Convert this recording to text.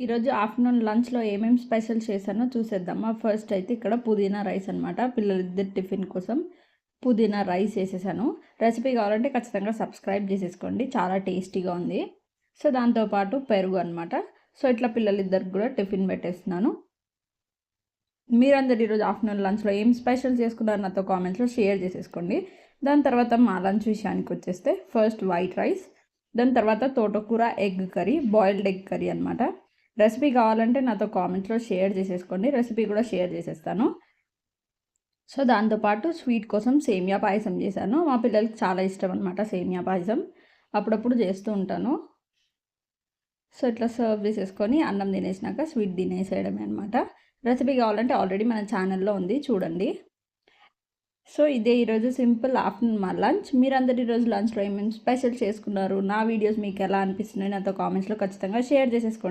ఈరోజు ఆఫ్టర్నూన్ లంచ్లో ఏమేమి స్పెషల్ చేశానో చూసేద్దామా. ఫస్ట్ అయితే ఇక్కడ పుదీనా రైస్ అనమాట. పిల్లలిద్దరు టిఫిన్ కోసం పుదీనా రైస్ చేసేసాను. రెసిపీ కావాలంటే ఖచ్చితంగా సబ్స్క్రైబ్ చేసేసుకోండి, చాలా టేస్టీగా ఉంది. సో దాంతోపాటు పెరుగు అనమాట. సో ఇట్లా పిల్లలిద్దరికి కూడా టిఫిన్ పెట్టేస్తున్నాను. మీరందరు ఈరోజు ఆఫ్టర్నూన్ లంచ్లో ఏం స్పెషల్ చేసుకున్నారు నాతో కామెంట్స్లో షేర్ చేసేసుకోండి. దాని తర్వాత మా లంచ్ విషయానికి వచ్చేస్తే ఫస్ట్ వైట్ రైస్, దాని తర్వాత తోటకూర egg curry, boiled egg curry అనమాట. రెసిపీ కావాలంటే నాతో కామెంట్స్లో షేర్ చేసేసుకోండి, రెసిపీ కూడా షేర్ చేసేస్తాను. సో దాంతోపాటు స్వీట్ కోసం సేమియా పాయసం చేశాను. మా పిల్లలకి చాలా ఇష్టం అనమాట సేమియా పాయసం, అప్పుడప్పుడు చేస్తూ ఉంటాను. సో ఇట్లా సర్వ్ చేసేసుకొని అన్నం తినేసినాక స్వీట్ తినేసేయడమే అనమాట. రెసిపీ కావాలంటే ఆల్రెడీ మన ఛానల్లో ఉంది, చూడండి. సో ఇదే ఈరోజు సింపుల్ ఆఫ్టర్నూన్ మా లంచ్. మీరందరూ ఈరోజు లంచ్లో ఏమేమి స్పెషల్ చేసుకున్నారు, నా వీడియోస్ మీకు ఎలా అనిపిస్తున్నాయి నాతో కామెంట్స్లో ఖచ్చితంగా షేర్ చేసేసుకోండి.